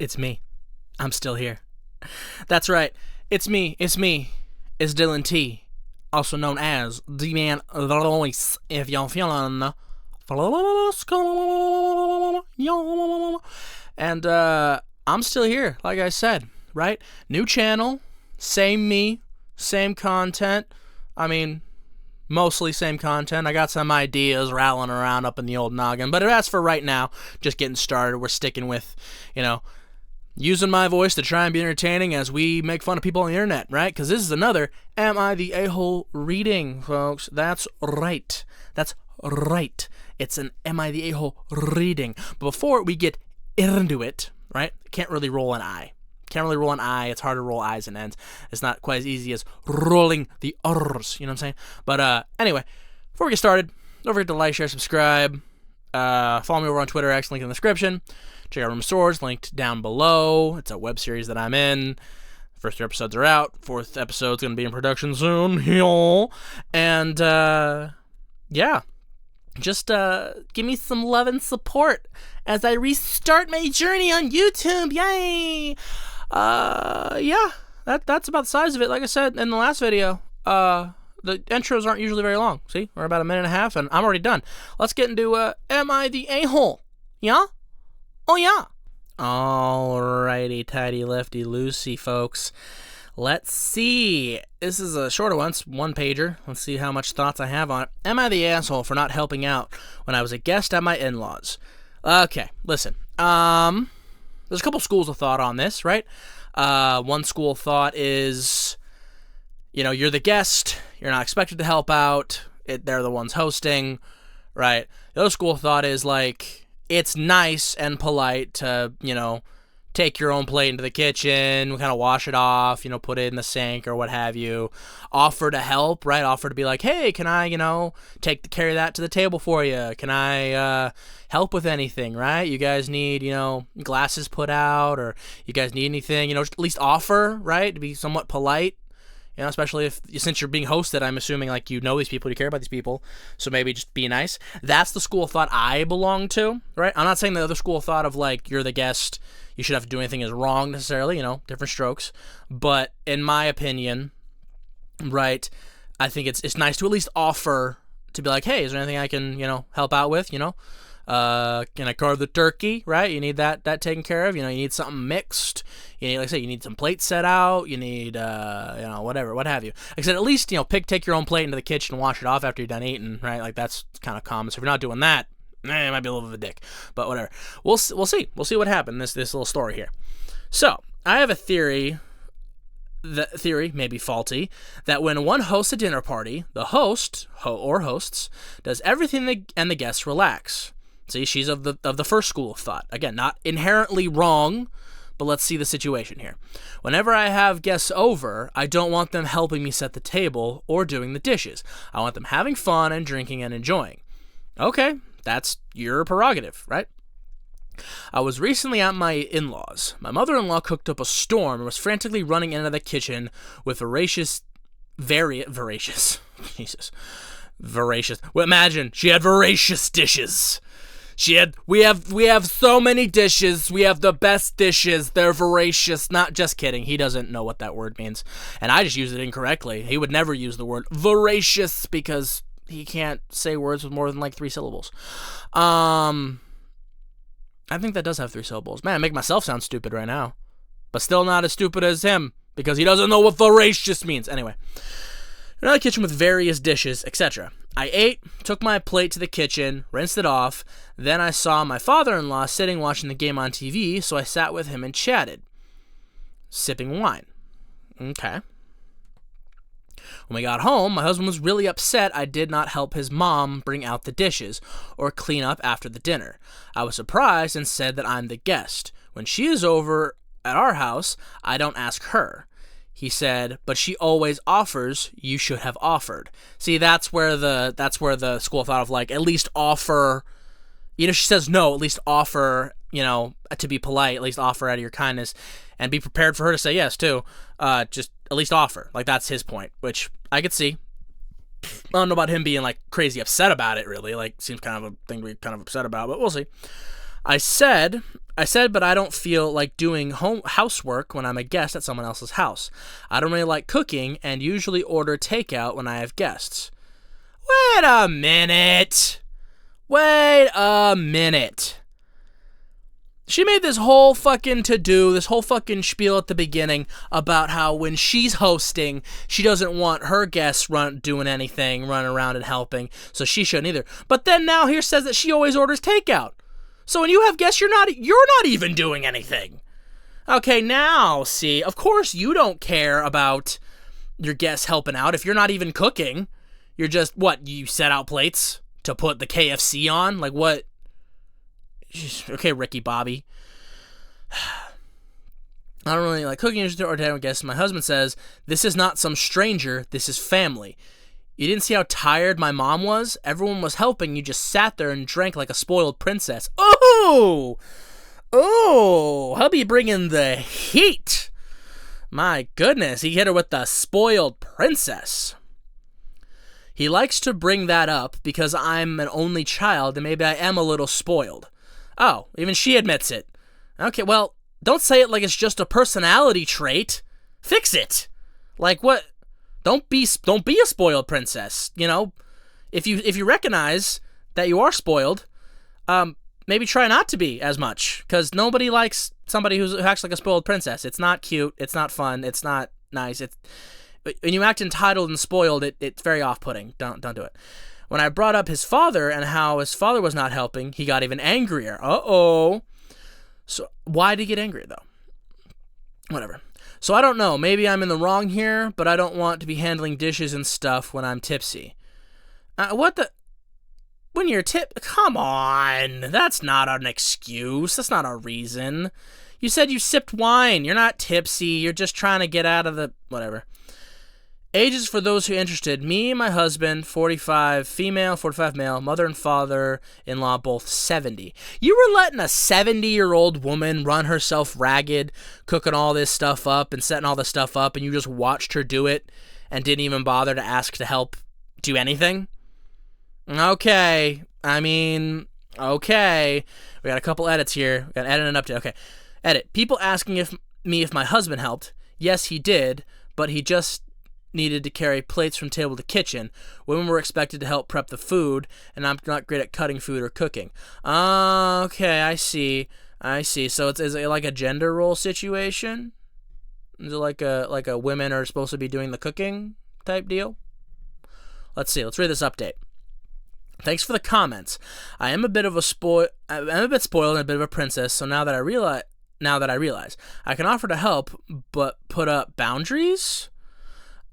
It's me. I'm still here. That's right. It's me. It's It's Dylan T, also known as D-Man the Voice, if y'all feeling. And I'm still here, like I said, right? New channel, same me, same content. I mean, mostly same content. I got some ideas rattling around up in the old noggin, but as for right now, just getting started. We're sticking with, using my voice to try and be entertaining as we make fun of people on the internet, right? Because this is another Am I the A-Hole reading, folks. That's right. That's right. It's an Am I the A-Hole reading. But before we get into it, right? Can't really roll an I. It's hard to roll I's and N's. It's not quite as easy as rolling the R's, you know what I'm saying? But anyway, before we get started, don't forget to like, share, subscribe. Follow me over on Twitter, X, link in the description. Check out Room of Swords, linked down below. It's a web series that I'm in. First 3 episodes are out. 4th episode's going to be in production soon. And, yeah. Just give me some love and support as I restart my journey on YouTube. Yay! Yeah. That's about the size of it. Like I said in the last video, the intros aren't usually very long. See? We're about a minute and a half, and I'm already done. Let's get into, Am I the A-Hole? Yeah? Oh, yeah. Alrighty, tidy, lefty, loosey, folks. Let's see. This is a shorter one. It's 1-pager. Let's see how much thoughts I have on it. Am I the asshole for not helping out when I was a guest at my in-laws? Okay, listen. There's a couple schools of thought on this, right? One school of thought is, you're the guest. You're not expected to help out. They're the ones hosting, right? The other school of thought is, like, it's nice and polite to, take your own plate into the kitchen, kind of wash it off, put it in the sink or what have you. Offer to help, right? Offer to be like, hey, can I, carry that to the table for you? Can I help with anything, right? You guys need, glasses put out, or you guys need anything, just at least offer, right? To be somewhat polite. Especially since you're being hosted, I'm assuming like these people, you care about these people, so maybe just be nice. That's the school of thought I belong to, right? I'm not saying the other school of thought of like you're the guest, you should have to do anything is wrong necessarily, different strokes. But in my opinion, right, I think it's nice to at least offer to be like, hey, is there anything I can help out with? Can I carve the turkey, right? You need that taken care of. You need something mixed. You need, like I said, you need some plates set out. You need, whatever, what have you. Like I said, at least, take your own plate into the kitchen and wash it off after you're done eating, right? Like, that's kind of common. So if you're not doing that, it might be a little bit of a dick. But whatever. We'll see. We'll see what happened, this little story here. So, I have a theory, the theory may be faulty, that when one hosts a dinner party, the host, or hosts, does everything and the guests relax. See, she's of the first school of thought. Again, not inherently wrong, but let's see the situation here. Whenever I have guests over, I don't want them helping me set the table or doing the dishes. I want them having fun and drinking and enjoying. Okay, that's your prerogative, right? I was recently at my in-laws. My mother-in-law cooked up a storm and was frantically running into the kitchen with voracious. Jesus. Voracious. Well, imagine, she had voracious dishes. We have so many dishes. We have the best dishes. They're voracious. Not just kidding. He doesn't know what that word means. And I just used it incorrectly. He would never use the word voracious because he can't say words with more than like 3 syllables. I think that does have 3 syllables. Man, I make myself sound stupid right now. But still not as stupid as him because he doesn't know what voracious means. Anyway. Another kitchen with various dishes, etc. I ate, took my plate to the kitchen, rinsed it off. Then I saw my father-in-law sitting watching the game on TV, so I sat with him and chatted, sipping wine. Okay. When we got home, my husband was really upset I did not help his mom bring out the dishes or clean up after the dinner. I was surprised and said that I'm the guest. When she is over at our house, I don't ask her. He said, but she always offers, you should have offered. See, that's where the school of thought of like, at least offer, she says no, at least offer, to be polite, at least offer out of your kindness, and be prepared for her to say yes, too. Just at least offer. Like, that's his point, which I could see. I don't know about him being, like, crazy upset about it, really. Like, seems kind of a thing to be kind of upset about, but we'll see. I said, but I don't feel like doing housework when I'm a guest at someone else's house. I don't really like cooking and usually order takeout when I have guests. Wait a minute. She made this whole fucking to-do, this whole fucking spiel at the beginning about how when she's hosting, she doesn't want her guests doing anything, running around and helping, so she shouldn't either. But then now here says that she always orders takeout. So when you have guests, you're not even doing anything. Okay, now, see, of course you don't care about your guests helping out if you're not even cooking. You're just, what, you set out plates to put the KFC on? Like, what? Okay, Ricky Bobby. I don't really like cooking or dinner with guests. My husband says, this is not some stranger, this is family. You didn't see how tired my mom was? Everyone was helping, you just sat there and drank like a spoiled princess. Oh, hubby bringing the heat. My goodness, he hit her with the spoiled princess. He likes to bring that up because I'm an only child and maybe I am a little spoiled. Oh, even she admits it. Okay, well, don't say it like it's just a personality trait. Fix it. Like what? Don't be a spoiled princess. You know, if you recognize that you are spoiled, maybe try not to be as much, because nobody likes somebody who acts like a spoiled princess. It's not cute. It's not fun. It's not nice. When you act entitled and spoiled, it's very off-putting. Don't do it. When I brought up his father and how his father was not helping, he got even angrier. Uh-oh. So why did he get angry, though? Whatever. So I don't know. Maybe I'm in the wrong here, but I don't want to be handling dishes and stuff when I'm tipsy. What the? When you're Come on. That's not an excuse. That's not a reason. You said you sipped wine. You're not tipsy. You're just trying to get out of the... Whatever. Ages for those who are interested. Me and my husband, 45 female, 45 male, mother and father-in-law, both 70. You were letting a 70-year-old woman run herself ragged, cooking all this stuff up and setting all this stuff up, and you just watched her do it and didn't even bother to ask to help do anything? Okay. Okay. We got a couple edits here. We got to edit and update. Okay. Edit. People asking if my husband helped. Yes, he did, but he just needed to carry plates from table to kitchen. Women were expected to help prep the food, and I'm not great at cutting food or cooking. Okay, I see. So is it like a gender role situation? Is it like a women are supposed to be doing the cooking type deal? Let's see. Let's read this update. Thanks for the comments. I am a bit spoiled and a bit of a princess. So now that I realize, I can offer to help, but put up boundaries.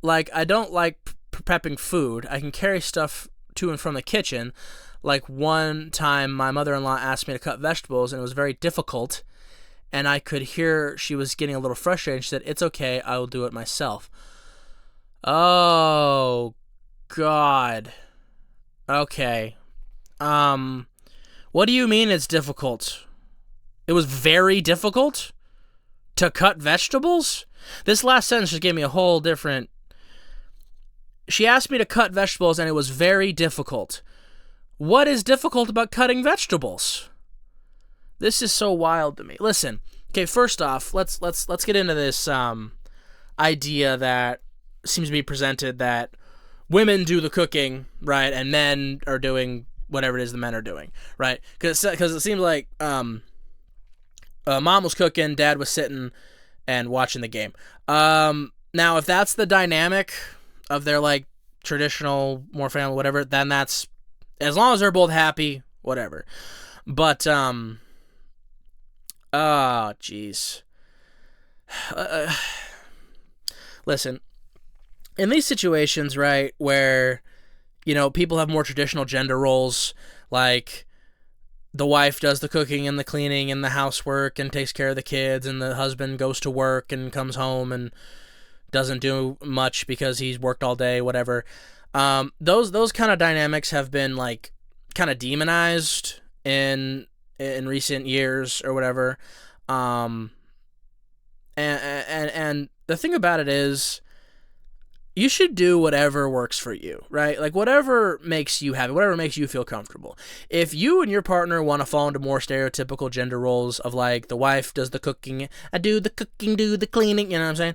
Like, I don't like prepping food. I can carry stuff to and from the kitchen. Like, one time my mother-in-law asked me to cut vegetables, and it was very difficult. And I could hear she was getting a little frustrated. She said, "It's okay, I will do it myself." Oh, God. Okay. What do you mean it's difficult? It was very difficult to cut vegetables? This last sentence just gave me a whole different... She asked me to cut vegetables, and it was very difficult. What is difficult about cutting vegetables? This is so wild to me. Listen, okay, first off, let's get into this idea that seems to be presented that women do the cooking, right, and men are doing whatever it is the men are doing, right? Because it seems like mom was cooking, dad was sitting and watching the game. Now, if that's the dynamic of their, like, traditional, more family, whatever, then that's, as long as they're both happy, whatever. But, oh, jeez. Listen, in these situations, right, where, you know, people have more traditional gender roles, like, the wife does the cooking and the cleaning and the housework and takes care of the kids, and the husband goes to work and comes home and doesn't do much because he's worked all day, whatever. Those kind of dynamics have been, like, kind of demonized in recent years or whatever. And the thing about it is, you should do whatever works for you, right? Like, whatever makes you happy, whatever makes you feel comfortable. If you and your partner want to fall into more stereotypical gender roles of, like, the wife does the cooking, I do the cooking, do the cleaning, you know what I'm saying?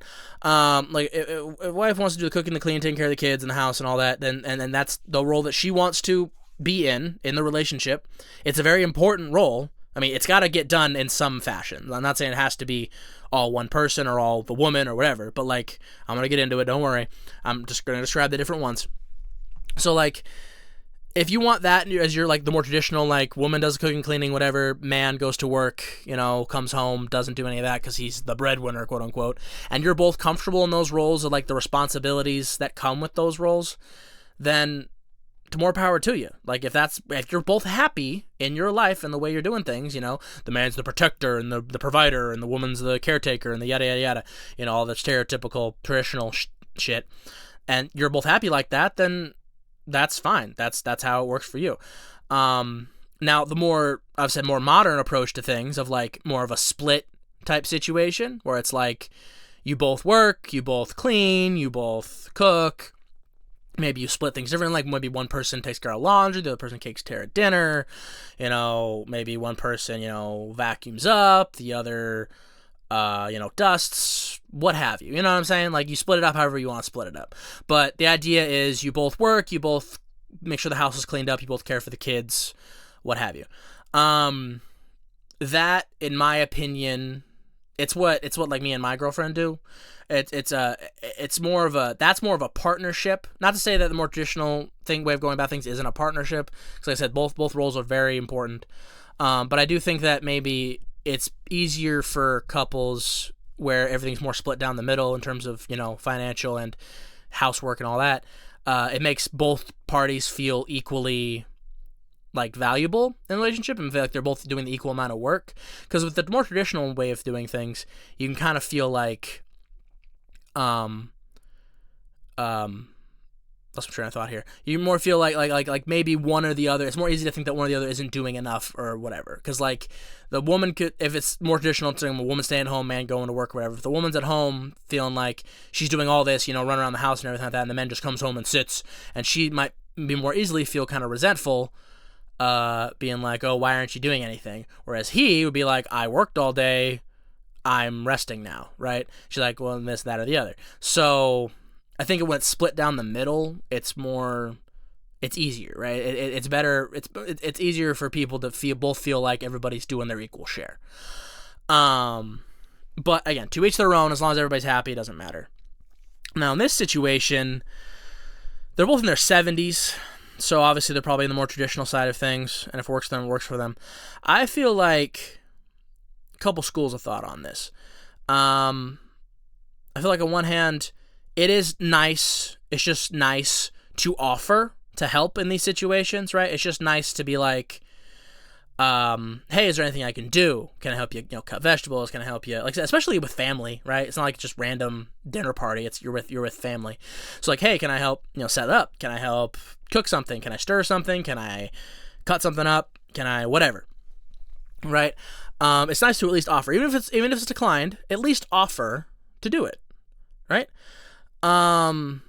Like, if wife wants to do the cooking, the cleaning, taking care of the kids and the house and all that, then that's the role that she wants to be in the relationship. It's a very important role. I mean, it's got to get done in some fashion. I'm not saying it has to be all one person or all the woman or whatever, but, like, I'm going to get into it, don't worry. I'm just going to describe the different ones. So, like, if you want that as your, like, the more traditional, like, woman does cooking, cleaning, whatever, man goes to work, you know, comes home, doesn't do any of that because he's the breadwinner, quote unquote, and you're both comfortable in those roles, of, like, the responsibilities that come with those roles, then more power to you. Like, if you're both happy in your life and the way you're doing things, you know, the man's the protector and the provider and the woman's the caretaker and the yada yada yada, you know, all the stereotypical traditional shit, and you're both happy like that, then that's fine. That's how it works for you. Now, the more, I've said, more modern approach to things, of, like, more of a split type situation where it's like you both work, you both clean, you both cook. Maybe you split things differently, like maybe one person takes care of laundry, the other person takes care of dinner, you know, maybe one person, you know, vacuums up, the other, you know, dusts, what have you, you know what I'm saying? Like, you split it up however you want to split it up. But the idea is you both work, you both make sure the house is cleaned up, you both care for the kids, what have you. That, in my opinion, it's what like me and my girlfriend do. It's more of a partnership. Not to say that the more traditional way of going about things isn't a partnership, because, like I said, both roles are very important. But I do think that maybe it's easier for couples where everything's more split down the middle in terms of, you know, financial and housework and all that. It makes both parties feel equally, like, valuable in a relationship and feel like they're both doing the equal amount of work. Because with the more traditional way of doing things, you can kind of feel like, lost my train of thought here. You more feel like maybe one or the other. It's more easy to think that one or the other isn't doing enough or whatever. Because, like, the woman could, if it's more traditional, it's a woman staying at home, man going to work, or whatever. If the woman's at home feeling like she's doing all this, you know, running around the house and everything like that, and the man just comes home and sits, and she might be more easily feel kind of resentful, being like, oh, why aren't you doing anything? Whereas he would be like, I worked all day, I'm resting now, right? She's like, well, this, that, or the other. So I think when it's split down the middle, it's easier, right? It's better. It's easier for people to both feel like everybody's doing their equal share. But again, to each their own. As long as everybody's happy, it doesn't matter. Now, in this situation, they're both in their 70s. So obviously they're probably in the more traditional side of things. And if it works for them, it works for them. I feel like couple schools of thought on this. I feel like on one hand, it is nice. It's just nice to offer to help in these situations, right? It's just nice to be like, hey, is there anything I can do? Can I help you, you know, cut vegetables? Can I help you? Like, especially with family, right? It's not like just random dinner party. It's you're with family. So, like, hey, can I help, you know, set up? Can I help cook something? Can I stir something? Can I cut something up? Can I whatever? Right? It's nice to at least offer, even if it's declined, at least offer to do it, right? So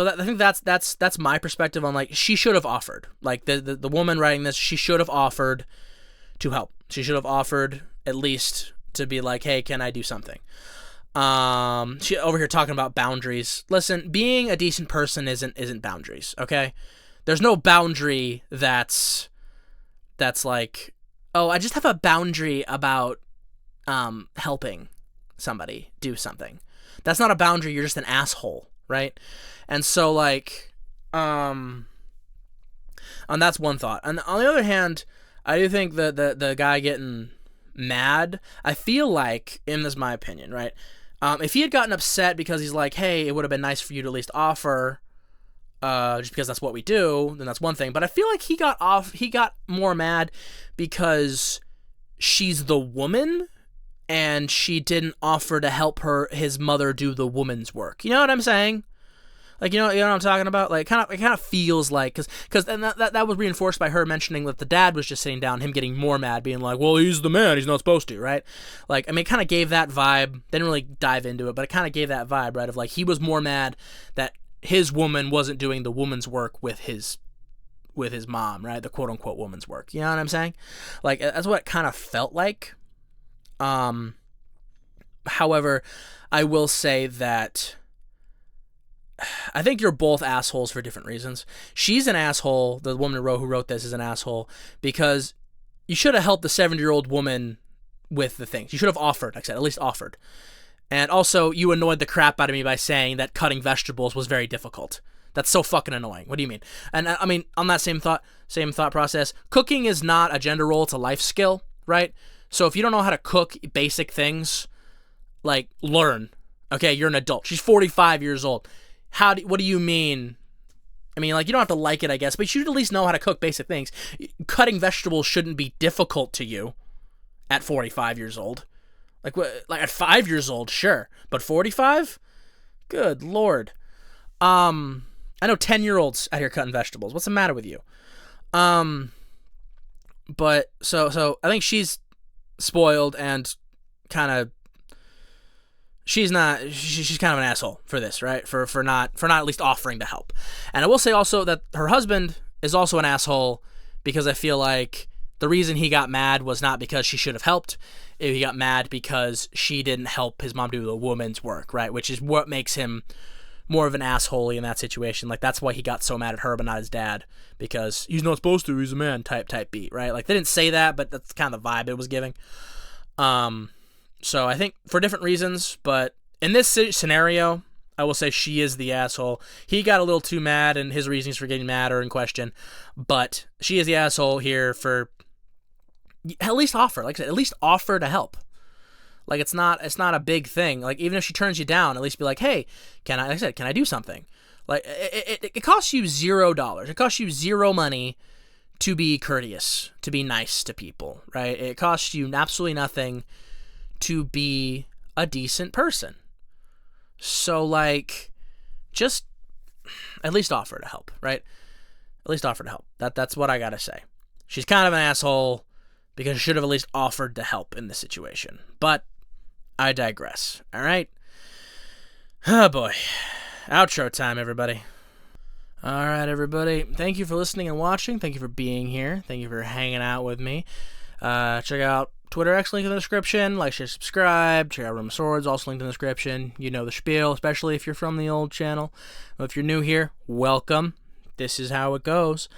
I think that's my perspective on, like, she should have offered. Like, the woman writing this, she should have offered to help. She should have offered at least to be like, hey, can I do something? She over here talking about boundaries. Listen, being a decent person isn't boundaries, okay? There's no boundary that's like, oh, I just have a boundary about helping somebody do something. That's not a boundary. You're just an asshole, right? And so, like, and that's one thought. And on the other hand, I do think that the guy getting mad, I feel like, and this is my opinion, right? If he had gotten upset because he's like, hey, it would have been nice for you to at least offer, just because that's what we do, then that's one thing. But I feel like he got more mad because she's the woman and she didn't offer to help his mother do the woman's work. You know what I'm saying? Like, you know what I'm talking about? Like, it kind of feels like, because and that was reinforced by her mentioning that the dad was just sitting down, him getting more mad, being like, well, he's the man, he's not supposed to, right? Like, I mean, it kind of gave that vibe. They didn't really dive into it, but it kind of gave that vibe, right? Of like, he was more mad that his woman wasn't doing the woman's work with his mom, right? The quote unquote woman's work. You know what I'm saying? Like, that's what it kind of felt like. However, I will say that I think you're both assholes for different reasons. She's an asshole. The woman who wrote this is an asshole because you should have helped the 70-year-old woman with the things. You should have offered, like I said, at least offered. And also, you annoyed the crap out of me by saying that cutting vegetables was very difficult. That's so fucking annoying. What do you mean? And I mean, on that same thought process, cooking is not a gender role, it's a life skill, right? So if you don't know how to cook basic things, like, learn. Okay, you're an adult. She's 45 years old. What do you mean? I mean, like, you don't have to like it, I guess, but you should at least know how to cook basic things. Cutting vegetables shouldn't be difficult to you at 45 years old. Like at 5 years old, sure, but 45? Good Lord. I know 10-year-olds out here cutting vegetables. What's the matter with you? But so I think she's spoiled and kind of she's kind of an asshole for this, right? For not at least offering to help. And I will say also that her husband is also an asshole because I feel like the reason he got mad was not because she should have helped. He got mad because she didn't help his mom do the woman's work, right? Which is what makes him more of an asshole in that situation. Like, that's why he got so mad at her but not his dad, because he's not supposed to, he's a man type beat, right? Like, they didn't say that, but that's kind of the vibe it was giving. So I think for different reasons, but in this scenario, I will say she is the asshole. He got a little too mad, and his reasons for getting mad are in question, but she is the asshole here for at least offer. Like I said, at least offer to help. Like, it's not a big thing. Like, even if she turns you down, at least be like, hey, can I do something? Like, it costs you $0. It costs you zero money to be courteous, to be nice to people, right? It costs you absolutely nothing to be a decent person. So, like, just at least offer to help, right? At least offer to help. That's what I gotta say. She's kind of an asshole because she should have at least offered to help in this situation. But I digress, all right? Oh, boy. Outro time, everybody. All right, everybody. Thank you for listening and watching. Thank you for being here. Thank you for hanging out with me. Check out Twitter X, link in the description. Like, share, subscribe. Check out Room of Swords, also linked in the description. You know the spiel, especially if you're from the old channel. If you're new here, welcome. This is how it goes.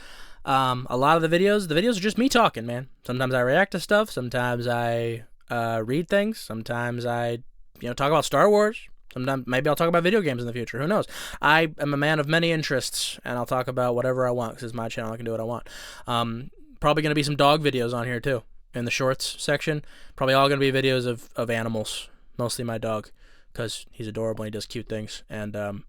A lot of the videos are just me talking, man. Sometimes I react to stuff. Sometimes I read things. Sometimes I, talk about Star Wars. Sometimes maybe I'll talk about video games in the future. Who knows? I am a man of many interests, and I'll talk about whatever I want because it's my channel. I can do what I want. Probably going to be some dog videos on here, too, in the shorts section. Probably all going to be videos of animals, mostly my dog, because he's adorable and he does cute things, and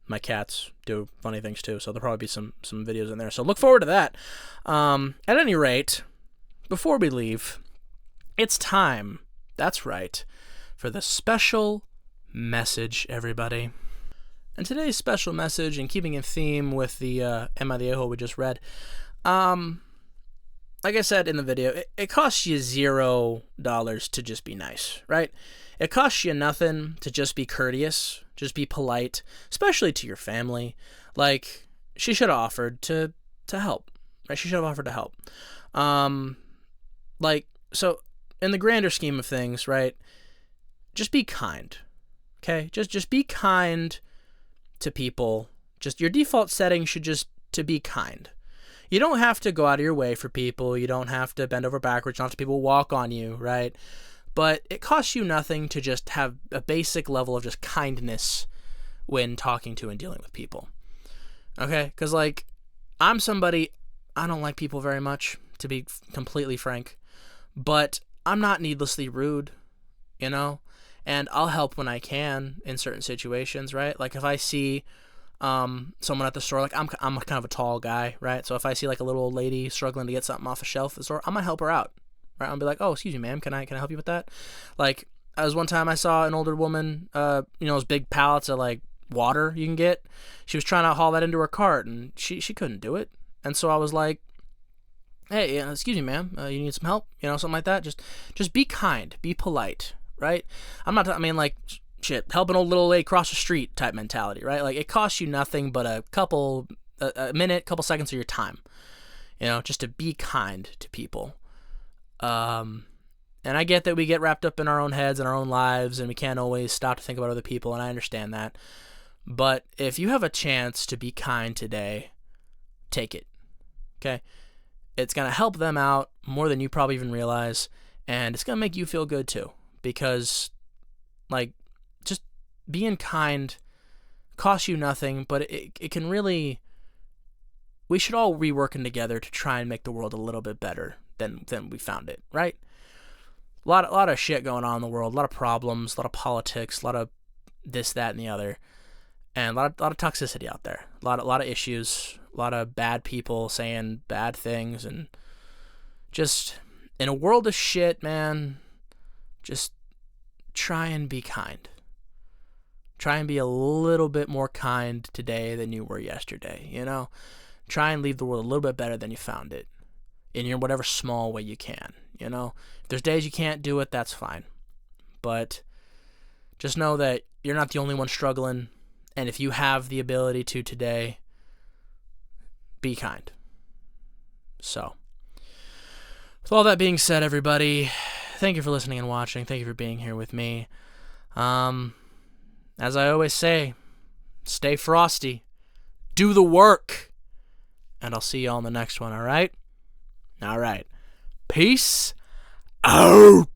my cats do funny things, too, so there'll probably be some videos in there. So look forward to that. At any rate, before we leave, it's time, that's right, for the special message, everybody. And today's special message, and keeping in theme with the Am I the A-hole we just read, like I said in the video, it costs you $0 to just be nice, right? It costs you nothing to just be courteous, just be polite, especially to your family. Like, she should have offered to help, right? She should have offered to help. So in the grander scheme of things, right, just be kind, okay? Just be kind to people. Just your default setting should just to be kind. You don't have to go out of your way for people. You don't have to bend over backwards. Not to people walk on you, right? But it costs you nothing to just have a basic level of just kindness when talking to and dealing with people. Okay? Because, like, I'm somebody, I don't like people very much, to be completely frank. But I'm not needlessly rude, And I'll help when I can in certain situations, right? Like, if I see someone at the store, like, I'm kind of a tall guy, right? So if I see, like, a little old lady struggling to get something off a shelf at the store, I'm gonna help her out, right? I'll be like, oh, excuse me, ma'am, can I help you with that? Like, as one time I saw an older woman, those big pallets of, like, water you can get. She was trying to haul that into her cart, and she couldn't do it. And so I was like, hey, excuse me, ma'am, you need some help? Something like that. Just be kind, be polite, right? Like, shit, help an old little lady cross the street type mentality, right? Like, it costs you nothing but a minute, couple seconds of your time, just to be kind to people. And I get that we get wrapped up in our own heads and our own lives, and we can't always stop to think about other people, and I understand that. But if you have a chance to be kind today, take it, okay? It's going to help them out more than you probably even realize, and it's going to make you feel good too, because, like, just being kind costs you nothing, but it can really, we should all be working together to try and make the world a little bit better than we found it, right? A lot of shit going on in the world, a lot of problems, a lot of politics, a lot of this, that, and the other, and a lot of toxicity out there, a lot of issues, a lot of bad people saying bad things, and just in a world of shit, man, just try and be kind. Try and be a little bit more kind today than you were yesterday, Try and leave the world a little bit better than you found it, in your whatever small way you can, If there's days you can't do it, that's fine. But just know that you're not the only one struggling, and if you have the ability to today, be kind. So, with all that being said, everybody, thank you for listening and watching. Thank you for being here with me. As I always say, stay frosty. Do the work. And I'll see you all in the next one, all right? All right. Peace out.